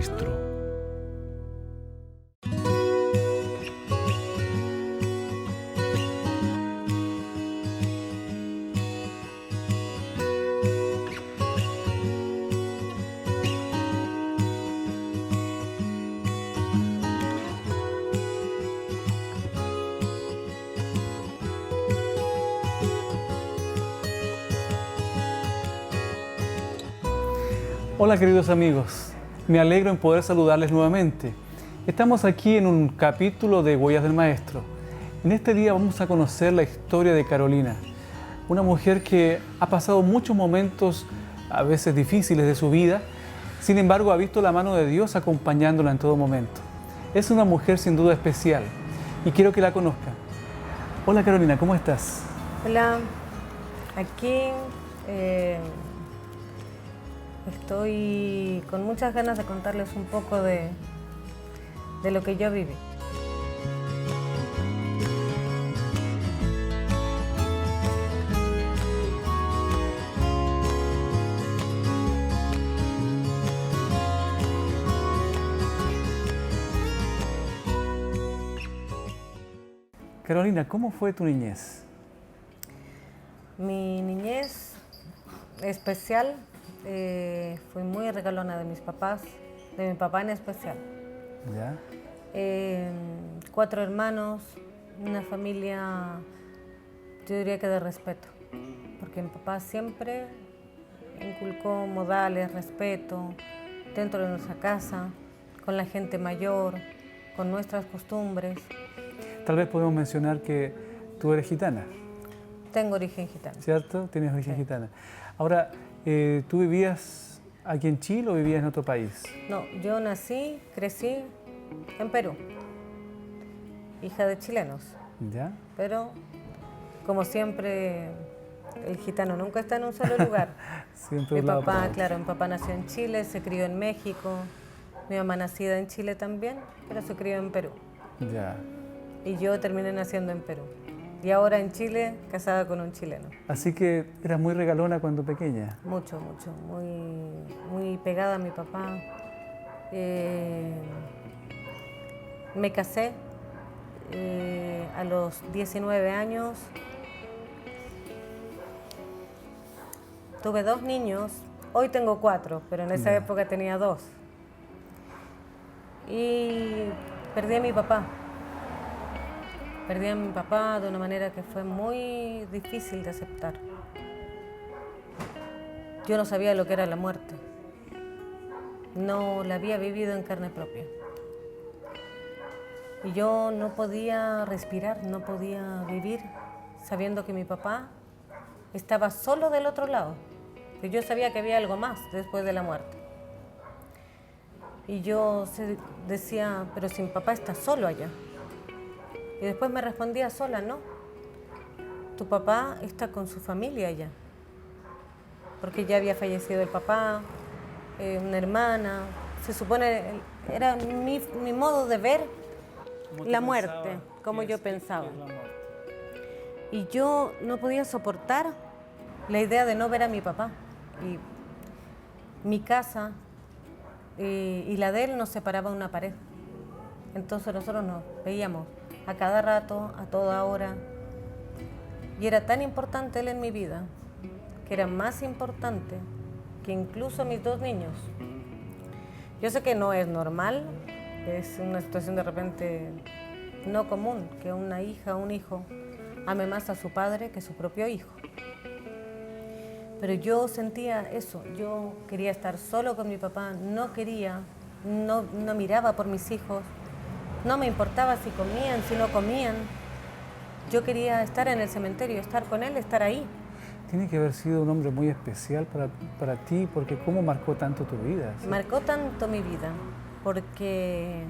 Maestro. Hola queridos amigos, me alegro en poder saludarles nuevamente. Estamos aquí en un capítulo de Huellas del Maestro. En este día vamos a conocer la historia de Carolina, una mujer que ha pasado muchos momentos a veces difíciles de su vida, sin embargo ha visto la mano de Dios acompañándola en todo momento. Es una mujer sin duda especial y quiero que la conozcan. Hola Carolina, ¿cómo estás? Hola, aquí estoy con muchas ganas de contarles un poco de lo que yo viví. Carolina, ¿cómo fue tu niñez? Mi niñez especial fue muy regalona de mis papás, de mi papá en especial. ¿Ya? 4 hermanos, una familia, yo diría que de respeto, porque mi papá siempre inculcó modales, respeto, dentro de nuestra casa, con la gente mayor, con nuestras costumbres. Tal vez podemos mencionar que tú eres gitana. Tengo origen gitano. ¿Cierto? Tienes origen Sí. gitana. Ahora, ¿tú vivías aquí en Chile o vivías en otro país? No, yo nací, crecí en Perú, hija de chilenos, ¿Ya? pero como siempre el gitano nunca está en un solo lugar. Siempre Mi un lado para papá, otro. claro, mi papá nació en Chile, se crió en México, mi mamá nacida en Chile también, pero se crió en Perú. Ya. Y yo terminé naciendo en Perú. Y ahora en Chile, casada con un chileno. Así que eras muy regalona cuando pequeña. Mucho, muy pegada a mi papá. Me casé a los 19 años. Tuve 2 niños. Hoy tengo 4, pero en esa Ya. época tenía 2. Y perdí a mi papá. Perdí a mi papá de una manera que fue muy difícil de aceptar. Yo no sabía lo que era la muerte. No la había vivido en carne propia. Y yo no podía respirar, no podía vivir sabiendo que mi papá estaba solo del otro lado. Que yo sabía que había algo más después de la muerte. Y yo decía, pero si mi papá está solo allá. Y después me respondía sola, no. Tu papá está con su familia allá. Porque ya había fallecido el papá, una hermana. Se supone, era mi modo de ver la muerte, como yo pensaba. Y yo no podía soportar la idea de no ver a mi papá. Y mi casa y la de él nos separaba una pared. Entonces nosotros nos veíamos a cada rato, a toda hora. Y era tan importante él en mi vida, que era más importante que incluso mis 2 niños. Yo sé que no es normal, es una situación de repente no común, que una hija o un hijo ame más a su padre que su propio hijo. Pero yo sentía eso, yo quería estar solo con mi papá, no miraba por mis hijos, no me importaba si comían, si no comían. Yo quería estar en el cementerio, estar con él, estar ahí. Tiene que haber sido un hombre muy especial para ti, porque ¿cómo marcó tanto tu vida? ¿Sí? Marcó tanto mi vida, porque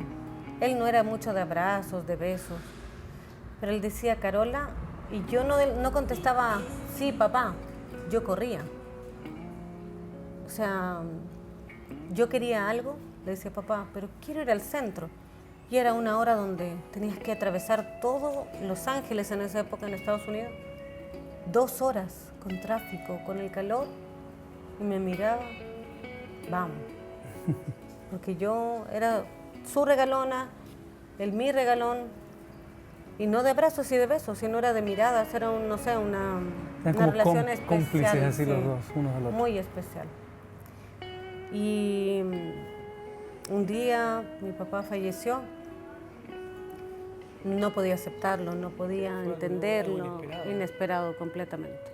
él no era mucho de abrazos, de besos, pero él decía, Carola, y yo no contestaba, sí, papá, yo corría. O sea, yo quería algo, le decía, papá, pero quiero ir al centro. Y era una hora donde tenías que atravesar todo Los Ángeles en esa época en Estados Unidos. 2 horas con tráfico, con el calor. Y me miraba, vamos. porque yo era su regalona, él mi regalón, y no de abrazos y de besos, sino era de miradas, era no sé, una relación especial. Cómplices así sí, los dos, uno del otro. muy especial. Y un día mi papá falleció, no podía aceptarlo, no podía entenderlo, inesperado completamente.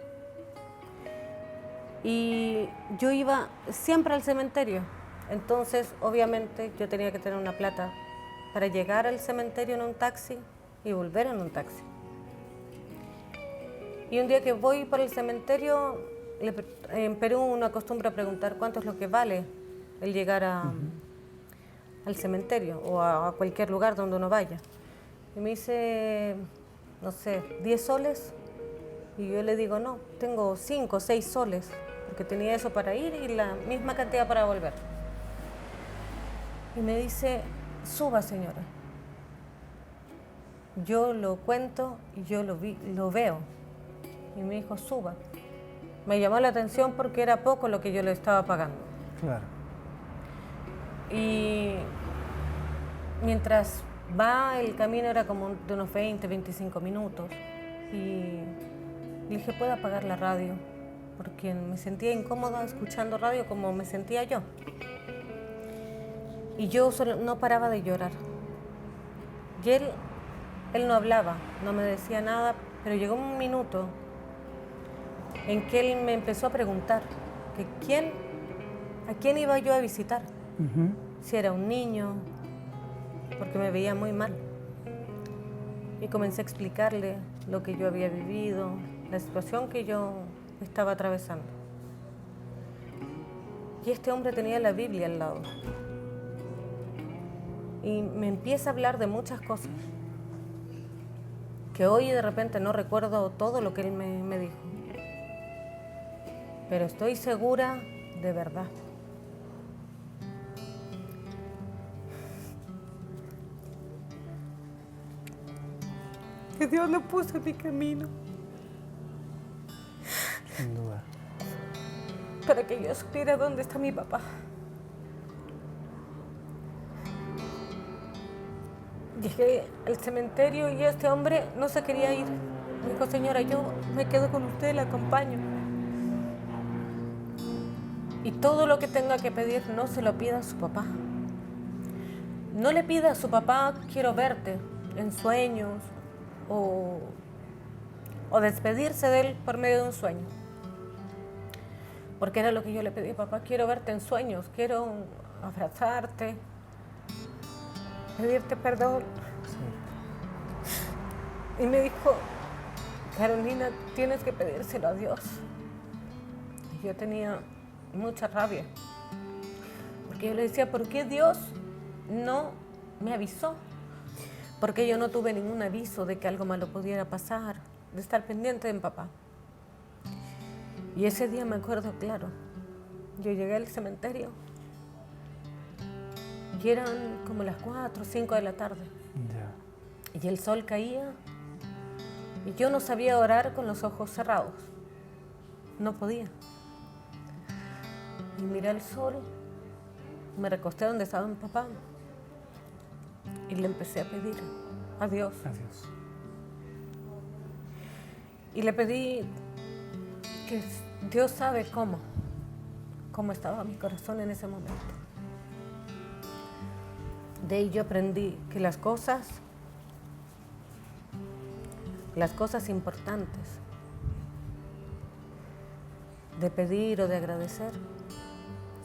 Y yo iba siempre al cementerio, entonces obviamente yo tenía que tener una plata para llegar al cementerio en un taxi y volver en un taxi. Y un día que voy para el cementerio, en Perú uno acostumbra a preguntar cuánto es lo que vale el llegar al cementerio o a cualquier lugar donde uno vaya. Y me dice, no sé, 10 soles. Y yo le digo, no, tengo 5 o 6 soles, porque tenía eso para ir y la misma cantidad para volver. Y me dice, suba, señora. Yo lo cuento y yo lo veo. Y me dijo, suba. Me llamó la atención porque era poco lo que yo le estaba pagando. Claro. Y mientras va, el camino era como de unos 20, 25 minutos. Y le dije, ¿puedo apagar la radio? Porque me sentía incómoda escuchando radio como me sentía yo. Y yo no paraba de llorar. Y él no hablaba, no me decía nada, pero llegó un minuto en que él me empezó a preguntar que a quién iba yo a visitar. Si era un niño, porque me veía muy mal. Y comencé a explicarle lo que yo había vivido, la situación que yo estaba atravesando. Y este hombre tenía la Biblia al lado. Y me empieza a hablar de muchas cosas, que hoy de repente no recuerdo todo lo que él me dijo. Pero estoy segura de verdad. Que Dios lo puso en mi camino. Sin duda. Para que yo supiera dónde está mi papá. Llegué al cementerio y este hombre no se quería ir. Me dijo, señora, yo me quedo con usted, la acompaño. Y todo lo que tenga que pedir, no se lo pida a su papá. No le pida a su papá, quiero verte, en sueños, o despedirse de él por medio de un sueño. Porque era lo que yo le pedí, papá, quiero verte en sueños, quiero abrazarte, pedirte perdón. Sí. Y me dijo, Carolina, tienes que pedírselo a Dios. Y yo tenía mucha rabia, porque yo le decía, ¿por qué Dios no me avisó? Porque yo no tuve ningún aviso de que algo malo pudiera pasar, de estar pendiente de mi papá. Y ese día me acuerdo claro, yo llegué al cementerio y eran como las 4 o 5 de la tarde. Y el sol caía y yo no sabía orar con los ojos cerrados, no podía. Y miré al sol, me recosté donde estaba mi papá y le empecé a pedir a Dios. Adiós. Y le pedí que Dios sabe cómo estaba mi corazón en ese momento. De ahí yo aprendí que las cosas importantes de pedir o de agradecer,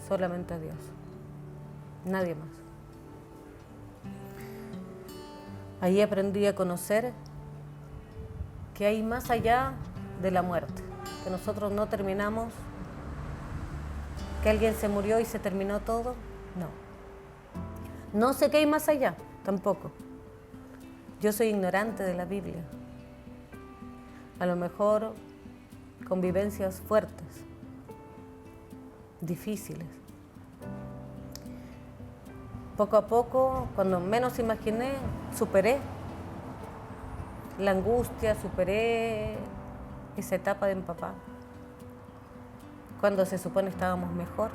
solamente a Dios, nadie más. Ahí aprendí a conocer que hay más allá de la muerte, que nosotros no terminamos, que alguien se murió y se terminó todo, no. No sé qué hay más allá, tampoco. Yo soy ignorante de la Biblia. A lo mejor convivencias fuertes, difíciles. Poco a poco, cuando menos imaginé, superé la angustia, superé esa etapa de mi papá. Cuando se supone estábamos mejor.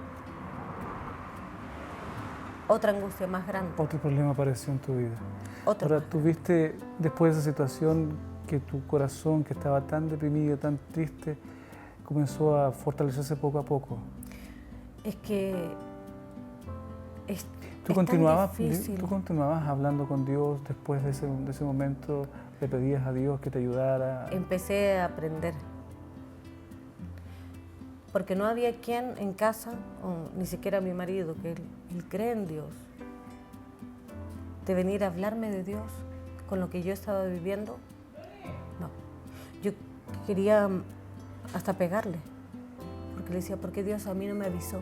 otra angustia más grande. Otro problema apareció en tu vida. Otro Ahora, más. tú viste después de esa situación que tu corazón, que estaba tan deprimido, tan triste, comenzó a fortalecerse poco a poco. Es que es ¿Tú tan continuabas, difícil. tú continuabas hablando con Dios después de ese momento? ¿Le pedías a Dios que te ayudara? Empecé a aprender. Porque no había quien en casa, o ni siquiera mi marido, que él cree en Dios, de venir a hablarme de Dios con lo que yo estaba viviendo. No. Yo quería hasta pegarle, porque le decía, ¿por qué Dios a mí no me avisó?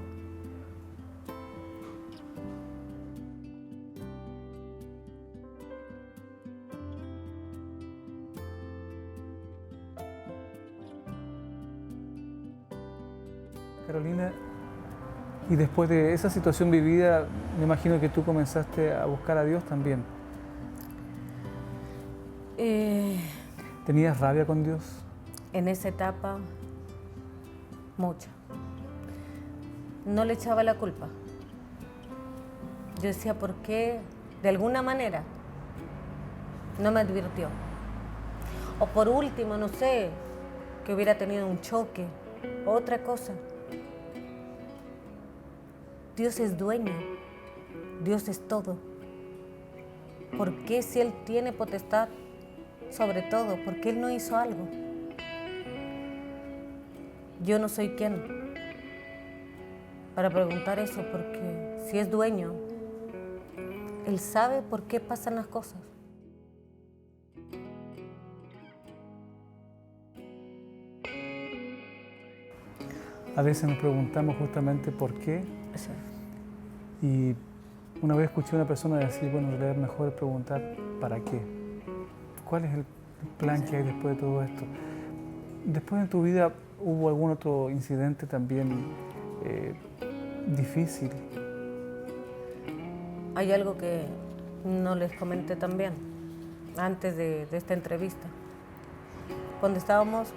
Carolina, y después de esa situación vivida, me imagino que tú comenzaste a buscar a Dios también. ¿Tenías rabia con Dios? En esa etapa, mucha. No le echaba la culpa. Yo decía, ¿por qué de alguna manera no me advirtió? O por último, no sé, que hubiera tenido un choque, otra cosa. Dios es dueño, Dios es todo. ¿Por qué si Él tiene potestad sobre todo? ¿Por qué Él no hizo algo? Yo no soy quien para preguntar eso, porque si es dueño, Él sabe por qué pasan las cosas. A veces nos preguntamos justamente por qué. Sí. Y una vez escuché a una persona decir, bueno, en realidad es mejor preguntar ¿para qué? ¿Cuál es el plan que hay después de todo esto? Después de tu vida, ¿hubo algún otro incidente también difícil? Hay algo que no les comenté también antes de esta entrevista. Cuando estábamos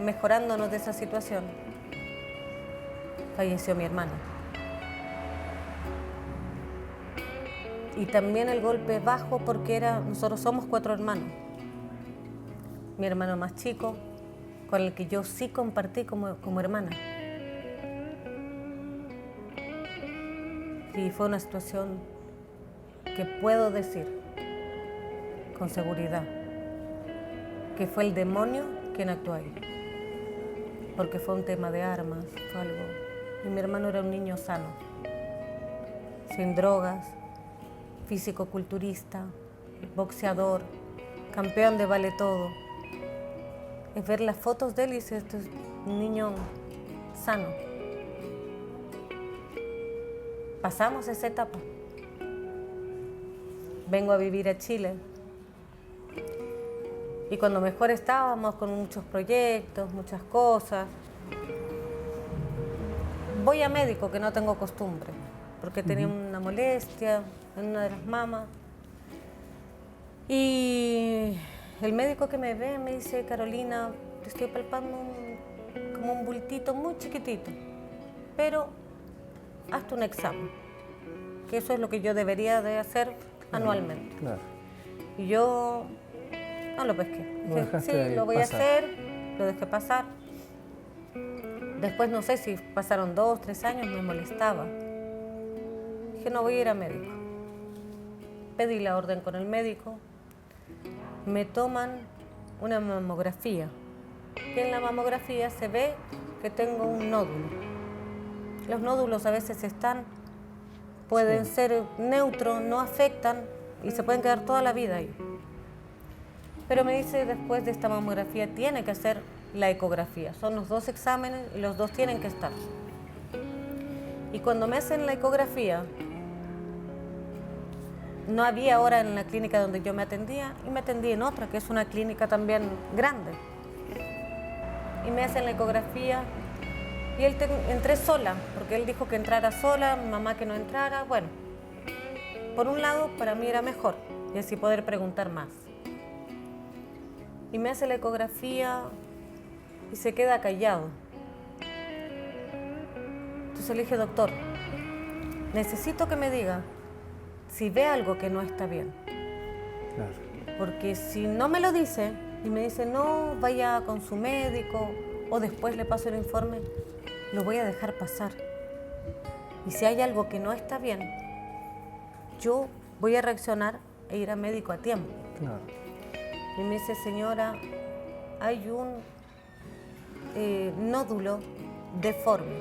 mejorándonos de esa situación, falleció mi hermano. Y también el golpe bajo porque nosotros somos 4 hermanos. Mi hermano más chico, con el que yo sí compartí como hermana. Y fue una situación que puedo decir con seguridad que fue el demonio quien actuó ahí. Porque fue un tema de armas, fue algo. Y mi hermano era un niño sano, sin drogas, físico-culturista, boxeador, campeón de vale todo. Es ver las fotos de él y dice, este es un niño sano. Pasamos esa etapa. Vengo a vivir a Chile. Y cuando mejor estábamos con muchos proyectos, muchas cosas, voy a médico, que no tengo costumbre, porque tenía una molestia en una de las mamas. Y el médico que me ve me dice, Carolina, te estoy palpando como un bultito muy chiquitito, pero hazte un examen, que eso es lo que yo debería de hacer anualmente. Claro. Y yo no lo pesqué. Lo Dije, dejaste sí, ahí lo voy pasar. a hacer, lo dejé pasar. Después no sé si pasaron 2, 3 años, me molestaba. Dije, no voy a ir a médico. Pedí la orden con el médico. Me toman una mamografía. Y en la mamografía se ve que tengo un nódulo. Los nódulos a veces pueden ser neutros, no afectan y se pueden quedar toda la vida ahí. Pero me dice, después de esta mamografía tiene que hacer la ecografía. Son los 2 exámenes y los 2 tienen que estar. Y cuando me hacen la ecografía, no había hora en la clínica donde yo me atendía y me atendí en otra, que es una clínica también grande. Y me hacen la ecografía y entré sola, porque él dijo que entrara sola, mi mamá que no entrara. Bueno, por un lado para mí era mejor y así poder preguntar más. Y me hace la ecografía y se queda callado. Entonces le dije, doctor, necesito que me diga si ve algo que no está bien. Claro. Porque si no me lo dice y me dice, no, vaya con su médico o después le paso el informe, lo voy a dejar pasar. Y si hay algo que no está bien, yo voy a reaccionar e ir al médico a tiempo. Claro. Y me dice, señora, hay un nódulo deforme.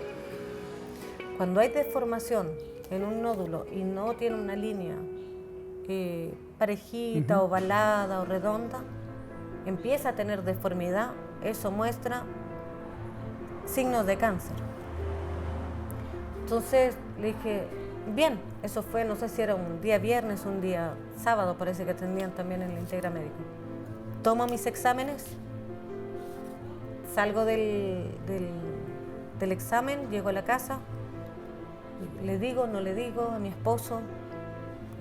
Cuando hay deformación en un nódulo y no tiene una línea parejita, ovalada o redonda, empieza a tener deformidad, eso muestra signos de cáncer. Entonces le dije, bien, eso fue, no sé si era un día viernes, un día sábado, parece que atendían también en la Integra Médico. Tomo mis exámenes, salgo del examen, llego a la casa, le digo, no le digo a mi esposo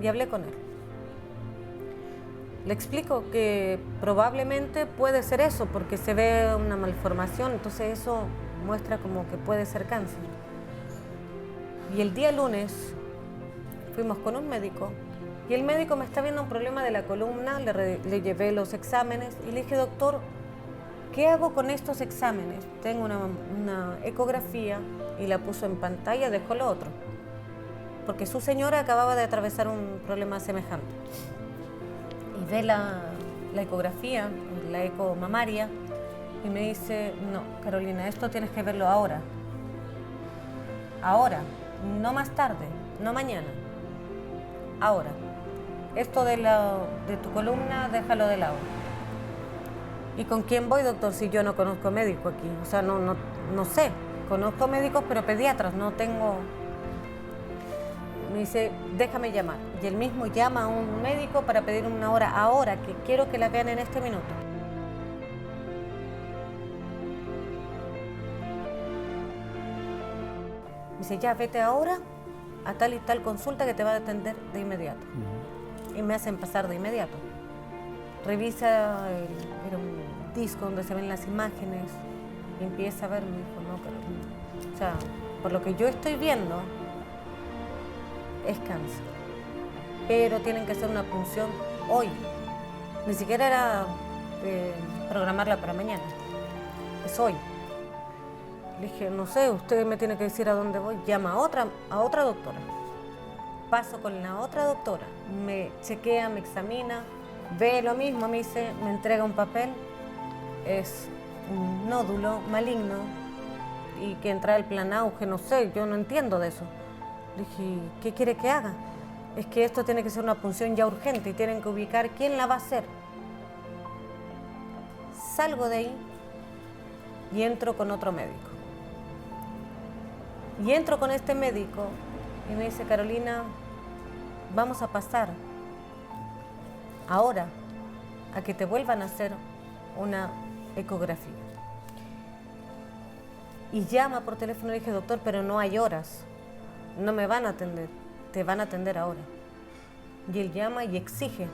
y hablé con él. Le explico que probablemente puede ser eso, porque se ve una malformación, entonces eso muestra como que puede ser cáncer. Y el día lunes fuimos con un médico y el médico me está viendo un problema de la columna, le llevé los exámenes y le dije, doctor, ¿qué hago con estos exámenes? Tengo una ecografía y la puso en pantalla, dejó lo otro, porque su señora acababa de atravesar un problema semejante. Y ve la ecografía, la eco mamaria, y me dice, no, Carolina, esto tienes que verlo ahora. Ahora, no más tarde, no mañana. Ahora. Esto de tu columna, déjalo de lado. ¿Y con quién voy, doctor? Si yo no conozco médico aquí. O sea, no sé. Conozco médicos, pero pediatras, no tengo... Me dice, déjame llamar. Y él mismo llama a un médico para pedir una hora ahora, que quiero que la vean en este minuto. Me dice, ya, vete ahora a tal y tal consulta que te va a atender de inmediato. Y me hacen pasar de inmediato. Revisa era un disco donde se ven las imágenes y empieza a ver, me dijo, no, Carolina. O sea, por lo que yo estoy viendo, es cáncer. Pero tienen que hacer una punción hoy. Ni siquiera era programarla para mañana. Es hoy. Le dije, no sé, usted me tiene que decir a dónde voy. Llama a otra doctora. Paso con la otra doctora. Me chequea, me examina, ve lo mismo, me dice, me entrega un papel. Es un nódulo maligno y que entra el plan auge, no sé, yo no entiendo de eso. Le dije, ¿qué quiere que haga? Es que esto tiene que ser una punción ya urgente y tienen que ubicar quién la va a hacer. Salgo de ahí y entro con otro médico. Y entro con este médico y me dice, Carolina, vamos a pasar ahora a que te vuelvan a hacer una ecografía. Y llama por teléfono y le dije, doctor, pero no hay horas, no me van a atender, te van a atender ahora. Y él llama y exige,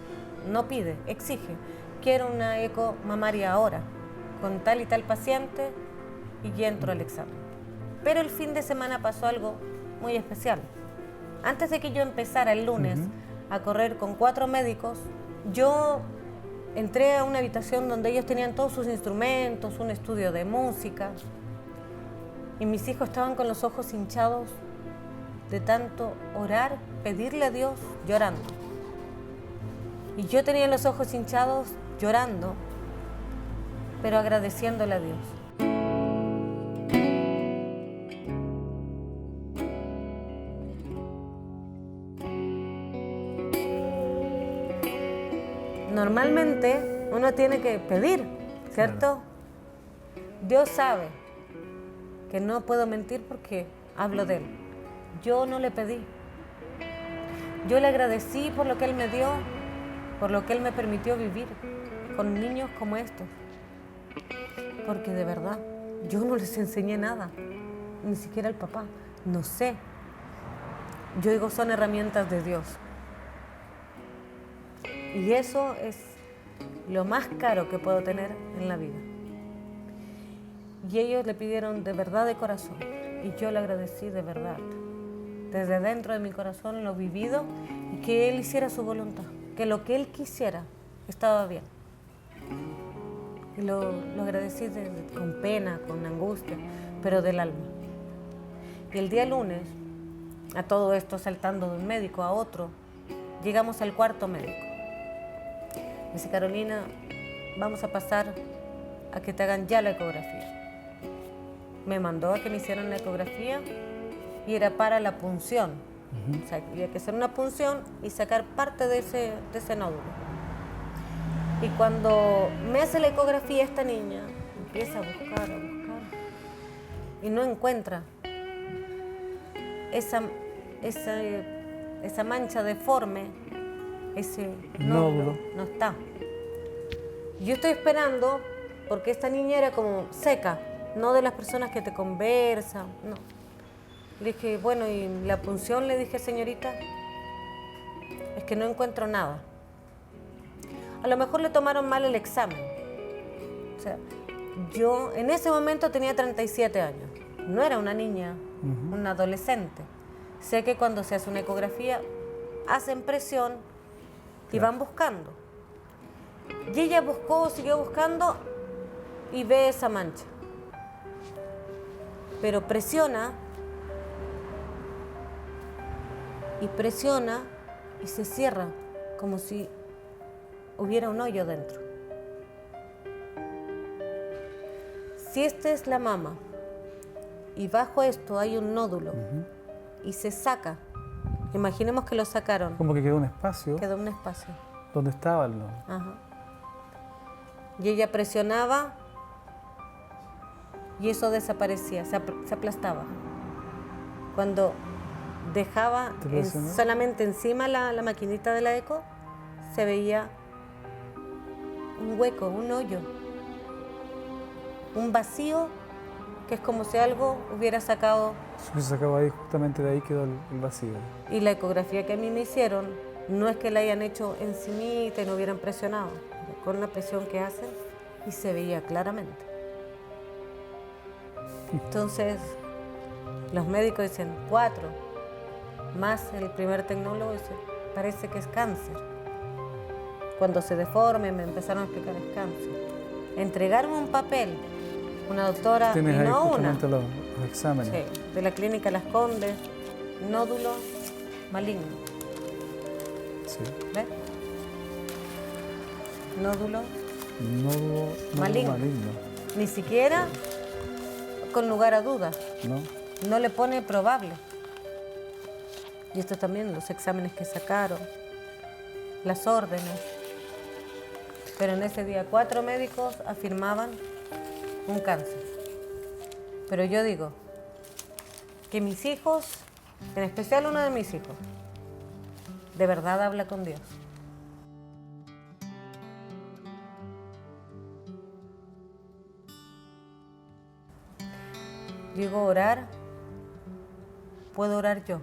no pide, exige, quiero una eco mamaria ahora, con tal y tal paciente, y ya entro al examen. Pero el fin de semana pasó algo muy especial. Antes de que yo empezara el lunes a correr con 4 médicos, yo entré a una habitación donde ellos tenían todos sus instrumentos, un estudio de música, y mis hijos estaban con los ojos hinchados de tanto orar, pedirle a Dios, llorando. Y yo tenía los ojos hinchados llorando, pero agradeciéndole a Dios. Normalmente uno tiene que pedir, ¿cierto? Claro. Dios sabe que no puedo mentir porque hablo de Él. Yo no le pedí. Yo le agradecí por lo que Él me dio, por lo que Él me permitió vivir con niños como estos. Porque de verdad, yo no les enseñé nada, ni siquiera el papá. No sé. Yo digo, son herramientas de Dios. Y eso es lo más caro que puedo tener en la vida. Y ellos le pidieron de verdad, de corazón. Y yo le agradecí de verdad desde dentro de mi corazón lo vivido y que Él hiciera su voluntad, que lo que Él quisiera estaba bien. Y lo agradecí con pena, con angustia, pero del alma. Y el día lunes, a todo esto saltando de un médico a otro, llegamos al cuarto médico. Me dice, Carolina, vamos a pasar a que te hagan ya la ecografía. Me mandó a que me hicieran la ecografía y era para la punción. O sea, había que hacer una punción y sacar parte de ese nódulo. Y cuando me hace la ecografía esta niña, empieza a buscar, y no encuentra esa mancha deforme, ese nódulo, no está. Yo estoy esperando, porque esta niña era como seca, no de las personas que te conversan, no. Le dije, bueno, y la punción, le dije, señorita, es que no encuentro nada. A lo mejor le tomaron mal el examen. O sea, yo en ese momento tenía 37 años. No era una niña, una adolescente. Sé que cuando se hace una ecografía, hacen presión y van buscando. Y ella buscó, siguió buscando y ve esa mancha. Pero presiona y se cierra como si hubiera un hoyo dentro. Si esta es la mama y bajo esto hay un nódulo y se saca, imaginemos que lo sacaron. Como que quedó un espacio. Quedó un espacio. ¿Dónde estaba el nódulo? Ajá. Y ella presionaba y eso desaparecía, se aplastaba. Cuando dejaba solamente encima la maquinita de la eco, se veía un hueco, un hoyo, un vacío, que es como si algo hubiera sacado. Se sacaba ahí, justamente de ahí quedó el vacío. Y la ecografía que a mí me hicieron, no es que la hayan hecho encimita y no hubieran presionado, con la presión que hacen, y se veía claramente. Entonces, los médicos dicen 4, más el primer tecnólogo dice, parece que es cáncer. Cuando se deforme, me empezaron a explicar, es cáncer. Entregarme un papel, una doctora, y ¿Tienes ahí no una, los exámenes? sí, de la clínica Las Condes, nódulo maligno. Sí. ¿Ves? Nódulo maligno. Ni siquiera con lugar a dudas. No le pone probable. Y esto también, los exámenes que sacaron, las órdenes. Pero en ese día 4 médicos afirmaban un cáncer. Pero yo digo que mis hijos, en especial uno de mis hijos, de verdad habla con Dios. Digo, orar, puedo orar yo,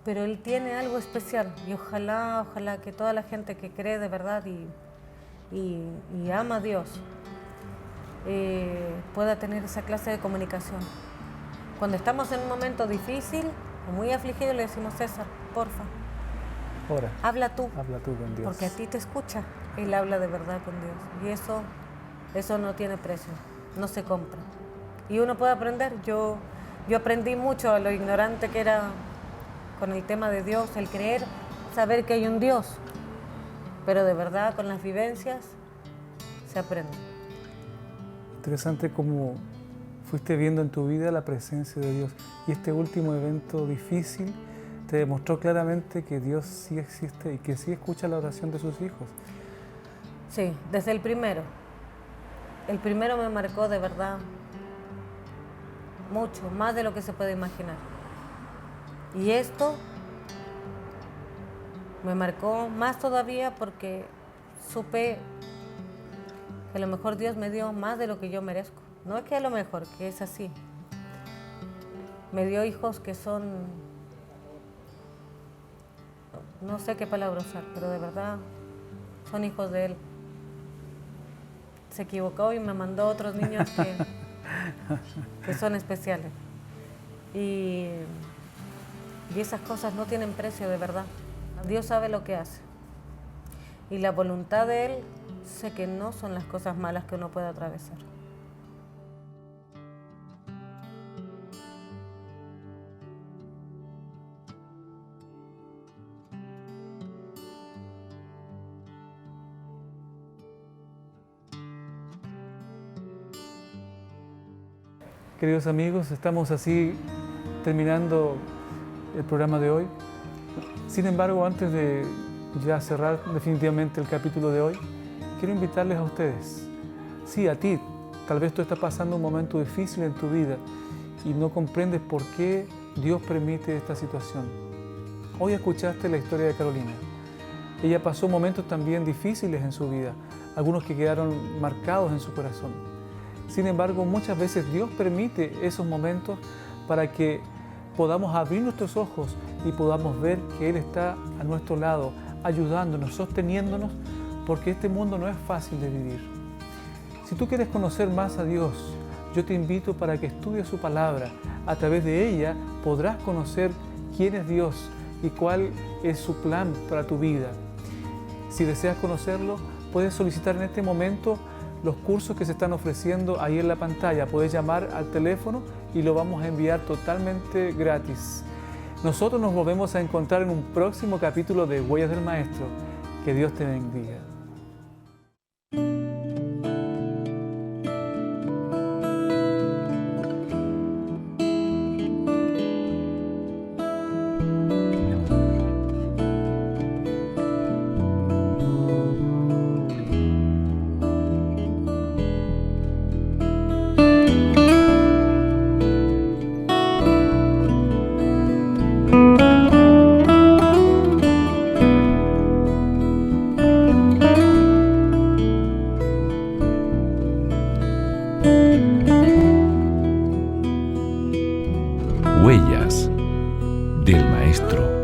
pero Él tiene algo especial y ojalá que toda la gente que cree de verdad y ama a Dios pueda tener esa clase de comunicación. Cuando estamos en un momento difícil o muy afligido, le decimos, César, porfa, ora, habla tú con Dios. Porque a ti te escucha, Él habla de verdad con Dios. Y eso no tiene precio, no se compra. Y uno puede aprender. Yo aprendí mucho a lo ignorante que era con el tema de Dios, el creer, saber que hay un Dios. Pero de verdad, con las vivencias, se aprende. Interesante cómo fuiste viendo en tu vida la presencia de Dios. Y este último evento difícil te demostró claramente que Dios sí existe y que sí escucha la oración de sus hijos. Sí, desde el primero. El primero me marcó de verdad mucho, más de lo que se puede imaginar. Y esto me marcó más todavía porque supe que a lo mejor Dios me dio más de lo que yo merezco. No es que a lo mejor, que es así. Me dio hijos que son, no sé qué palabra usar, pero de verdad son hijos de Él. Se equivocó y me mandó otros niños que, que son especiales. Y Y esas cosas no tienen precio de verdad. Dios sabe lo que hace. Y la voluntad de Él, sé que no son las cosas malas que uno puede atravesar. Queridos amigos, estamos así terminando el programa de hoy. Sin embargo, antes de ya cerrar definitivamente el capítulo de hoy, quiero invitarles a ustedes. Sí, a ti, tal vez tú estás pasando un momento difícil en tu vida y no comprendes por qué Dios permite esta situación. Hoy escuchaste la historia de Carolina. Ella pasó momentos también difíciles en su vida, algunos que quedaron marcados en su corazón. Sin embargo, muchas veces Dios permite esos momentos para que podamos abrir nuestros ojos y podamos ver que Él está a nuestro lado, ayudándonos, sosteniéndonos, porque este mundo no es fácil de vivir. Si tú quieres conocer más a Dios, yo te invito para que estudies su palabra. A través de ella podrás conocer quién es Dios y cuál es su plan para tu vida. Si deseas conocerlo, puedes solicitar en este momento los cursos que se están ofreciendo ahí en la pantalla. Puedes llamar al teléfono y lo vamos a enviar totalmente gratis. Nosotros nos volvemos a encontrar en un próximo capítulo de Huellas del Maestro. Que Dios te bendiga. Huellas del Maestro.